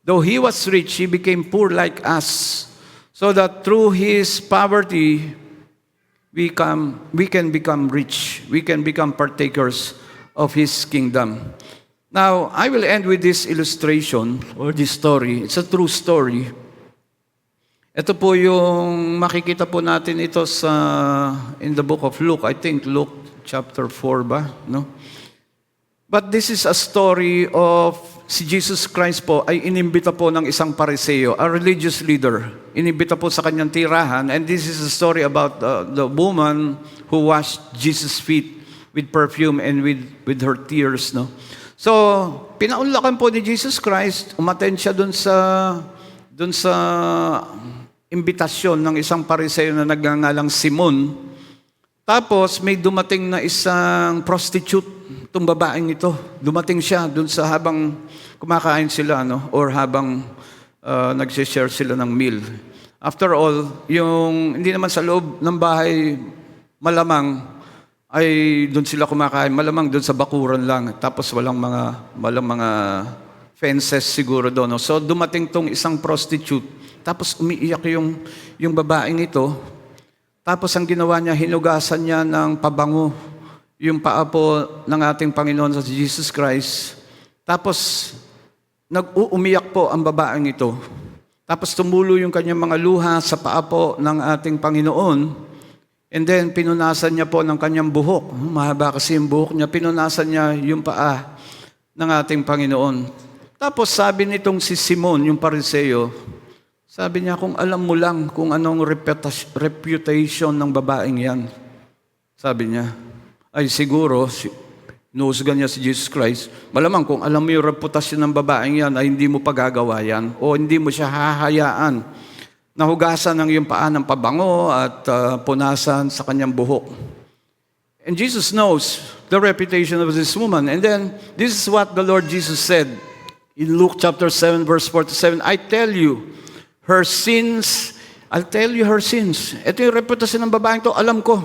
Though He was rich, He became poor like us, so that through His poverty, we can become rich. We can become partakers of His kingdom. Now, I will end with this illustration or this story. It's a true story. Ito po yung makikita po natin ito in the book of Luke. I think Luke chapter 4 ba? No? But this is a story of si Jesus Christ po ay inimbita po ng isang pariseo, a religious leader. Inimbita po sa kanyang tirahan, and this is a story about the woman who washed Jesus' feet with perfume and with her tears. No? So, pinaunlakan po ni Jesus Christ, umattend siya dun sa imbitasyon ng isang pariseo na nagngangalang Simon. Tapos may dumating na isang prostitute, itong babaeng ito. Dumating siya dun sa habang kumakain sila, no? Or habang nag-share sila ng meal. After all, hindi naman sa loob ng bahay, malamang ay dun sila kumakain. Malamang dun sa bakuran lang. Tapos walang mga fences siguro doon. No? So dumating tong isang prostitute. Tapos umiiyak yung babaeng ito. Tapos ang ginawa niya, hinugasan niya ng pabango yung paa po ng ating Panginoon sa Jesus Christ. Tapos nag-uumiyak po ang babaeng ito. Tapos tumulo yung kanyang mga luha sa paa po ng ating Panginoon. And then pinunasan niya po ng kanyang buhok. Mahaba kasi yung buhok niya. Pinunasan niya yung paa ng ating Panginoon. Tapos sabi nitong si Simon, yung pariseo, sabi niya, kung alam mo lang kung anong reputation ng babaeng yan. Sabi niya, ay siguro, inuusgan niya si Jesus Christ, malamang kung alam mo yung reputasyon ng babaeng yan, ay hindi mo pagagawa yan, o hindi mo siya hahayaan. Nahugasan ng iyong paa ng pabango at punasan sa kanyang buhok. And Jesus knows the reputation of this woman. And then, this is what the Lord Jesus said in Luke chapter 7, verse 47, "I tell you, her sins, I'll tell you her sins." Ito yung reputasyon ng babaeng to, alam ko.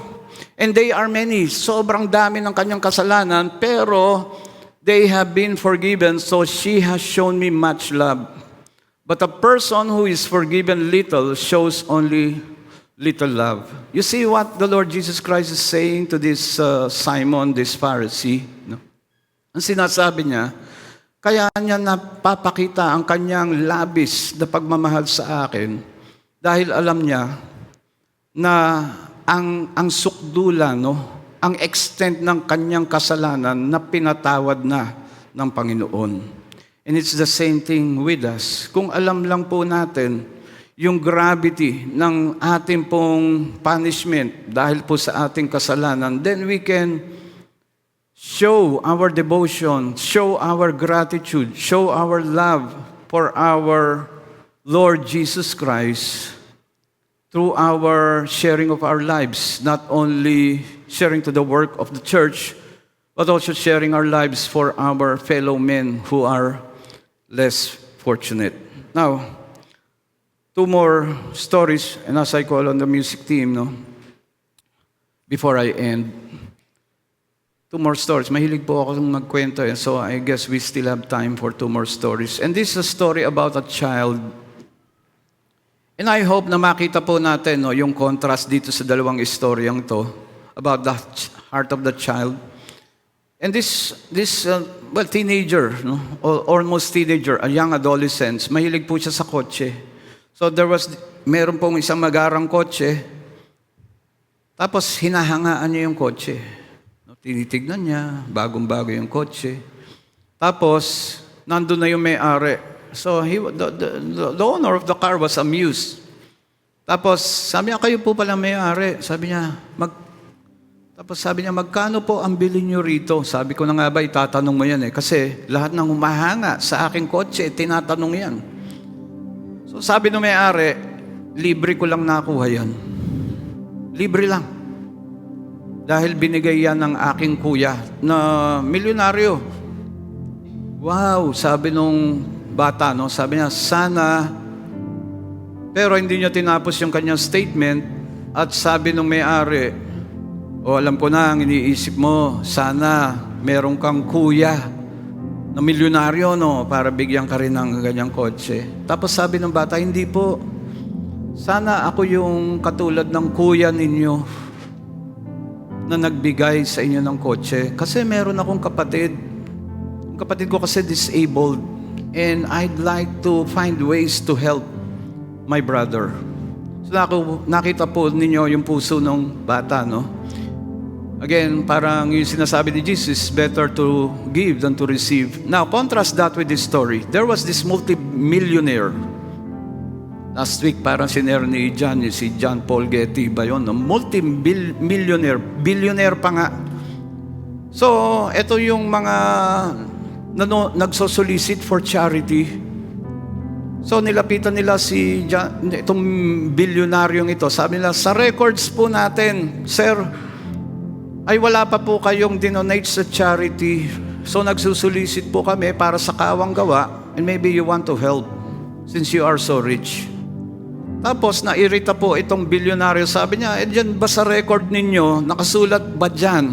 And they are many. Sobrang dami ng kanyang kasalanan, pero they have been forgiven, so she has shown me much love. But a person who is forgiven little shows only little love. You see what the Lord Jesus Christ is saying to this Simon, this Pharisee? No? Ang sinasabi niya, kaya niya napapakita ang kanyang labis na pagmamahal sa akin dahil alam niya na ang sukdulan, no, ang extent ng kanyang kasalanan na pinatawad na ng Panginoon. And it's the same thing with us. Kung alam lang po natin yung gravity ng ating pong punishment dahil po sa ating kasalanan, then we can show our devotion, show our gratitude, show our love for our Lord Jesus Christ through our sharing of our lives, not only sharing to the work of the church, but also sharing our lives for our fellow men who are less fortunate. Now, two more stories, and as I call on the music team, no, before I end. Two more stories. Mahilig po ako magkwento, so I guess we still have time for two more stories. And this is a story about a child. And I hope na makita po natin, no, yung contrast dito sa dalawang istoryang to about the heart of the child. And well, teenager, no? Almost teenager, a young adolescent, mahilig po siya sa kotse. So meron pong isang magarang kotse, tapos hinahangaan niya yung kotse. No, tinitignan niya, bagong-bago yung kotse. Tapos, nandun na yung may-ari. So, the owner of the car was amused. Tapos, sabi niya, kayo po pala may-ari. Sabi niya, magkano po ang bili niyo rito? Sabi ko na nga ba, itatanong mo yan eh. Kasi lahat ng humahanga sa aking kotse, tinatanong yan. So, sabi ng may-ari, libre ko lang nakuha yan. Libre lang. Dahil binigay yan ng aking kuya na milyonaryo. Wow, sabi nung bata, no? Sabi niya, sana, pero hindi niya tinapos yung kanyang statement at sabi nung may-ari, alam ko na, ang iniisip mo, sana meron kang kuya na milyonaryo, no? Para bigyan ka rin ng ganyang kotse. Tapos sabi ng bata, hindi po. Sana ako yung katulad ng kuya ninyo na nagbigay sa inyo ng kotse. Kasi meron akong kapatid. Ang kapatid ko kasi disabled. And I'd like to find ways to help my brother. So nakita po ninyo yung puso ng bata, no? Again, parang yung sinasabi ni Jesus, better to give than to receive. Now, contrast that with this story. There was this multi-millionaire. Last week, parang sinare ni John, si John Paul Getty ba yun? Multi-millionaire, billionaire pa nga. So, ito yung mga nagsosolicit for charity. So, nilapitan nila si John, itong bilyonaryong ito. Sabi nila, sa records po natin, sir, ay wala pa po kayong dinonate sa charity. So, nagsusolicit po kami para sa kawang gawa and maybe you want to help since you are so rich. Tapos, nairita po itong bilyonaryo. Sabi niya, dyan ba sa record ninyo, nakasulat ba dyan,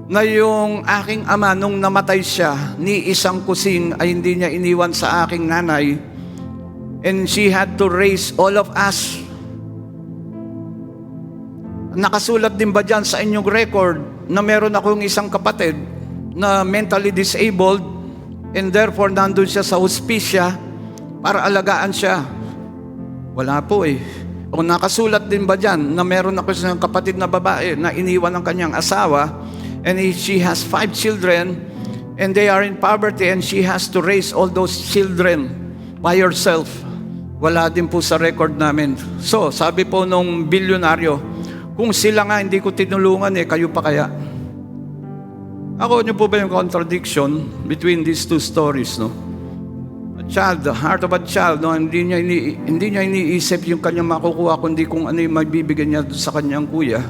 na yung aking ama, nung namatay siya, ni isang kusing ay hindi niya iniwan sa aking nanay, and she had to raise all of us. Nakasulat din ba dyan sa inyong record, na meron akong isang kapatid, na mentally disabled, and therefore nandun siya sa hospesya, para alagaan siya? Wala po eh. O nakasulat din ba dyan na meron ako isang kapatid na babae na iniwan ng kanyang asawa and she has 5 children and they are in poverty and she has to raise all those children by herself? Wala din po sa record namin. So, sabi po nung bilyonaryo, kung sila nga hindi ko tinulungan kayo pa kaya? Ako, nyo po ba yung contradiction between these two stories, no? Child, the heart of a child, no? Hindi niya iniisip yung kanyang makukuha, kundi kung ano yung magbibigay niya sa kanyang kuya.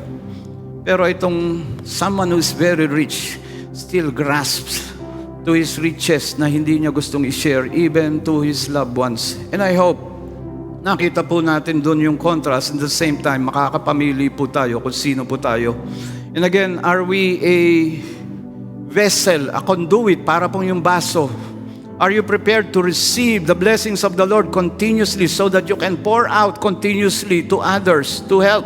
Pero itong someone who's very rich still grasps to his riches na hindi niya gustong i-share even to his loved ones. And I hope nakita po natin doon yung contrast. At the same time, makakapamili po tayo kung sino po tayo. And again, are we a vessel, a conduit, para pong yung baso? Are you prepared to receive the blessings of the Lord continuously so that you can pour out continuously to others to help?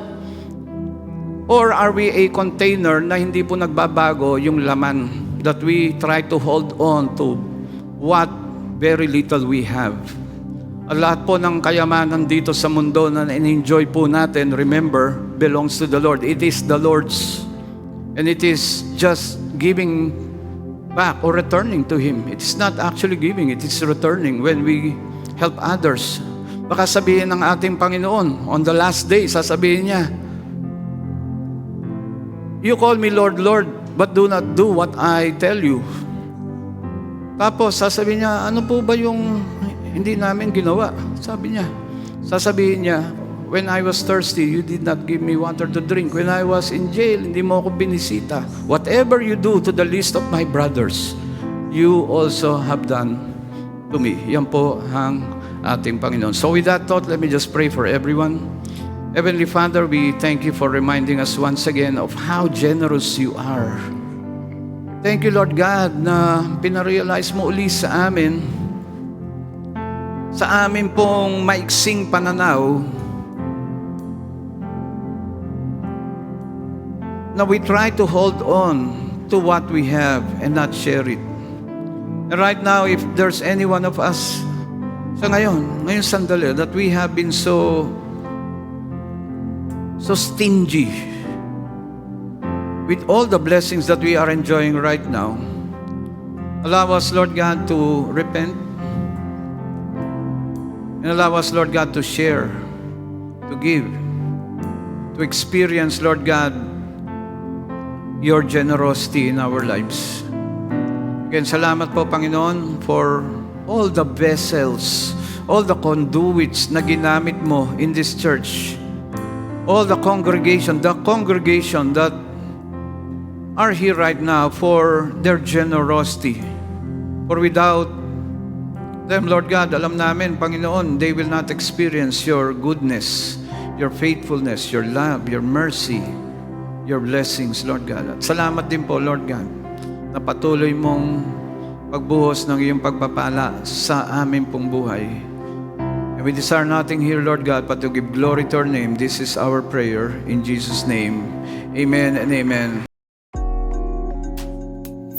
Or are we a container na hindi po nagbabago yung laman, that we try to hold on to what very little we have? At lahat po ng kayamanan dito sa mundo na in-enjoy po natin, remember, belongs to the Lord. It is the Lord's. And it is just giving back or returning to Him. It is not actually giving, it is returning when we help others. Baka sabihin ng ating Panginoon, on the last day, sasabihin niya, you call me Lord, Lord, but do not do what I tell you. Tapos sasabihin niya, ano po ba yung hindi namin ginawa? Sasabihin niya, when I was thirsty, you did not give me water to drink. When I was in jail, hindi mo ako binisita. Whatever you do to the least of my brothers, you also have done to me. Yan po ang ating Panginoon. So with that thought, let me just pray for everyone. Heavenly Father, we thank you for reminding us once again of how generous you are. Thank you, Lord God, na pinarealize mo uli sa amin pong maiksing pananaw, na we try to hold on to what we have and not share it. And right now, if there's any one of us sa ngayon sandali, that we have been so stingy with all the blessings that we are enjoying right now, allow us, Lord God, to repent. And allow us, Lord God, to share, to give, to experience, Lord God, your generosity in our lives. Again, salamat po, Panginoon, for all the vessels, all the conduits na ginamit mo in this church, all the congregation that are here right now for their generosity. For without them, Lord God, alam namin, Panginoon, they will not experience your goodness, your faithfulness, your love, your mercy, your blessings, Lord God. At salamat din po, Lord God, na patuloy mong pagbuhos ng iyong pagpapala sa amin pong buhay. And we desire nothing here, Lord God, but to give glory to your name. This is our prayer in Jesus' name. Amen and amen.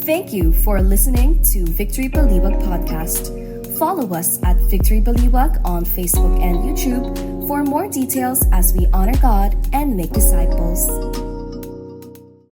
Thank you for listening to Victory Baliwag Podcast. Follow us at Victory Baliwag on Facebook and YouTube for more details as we honor God and make disciples.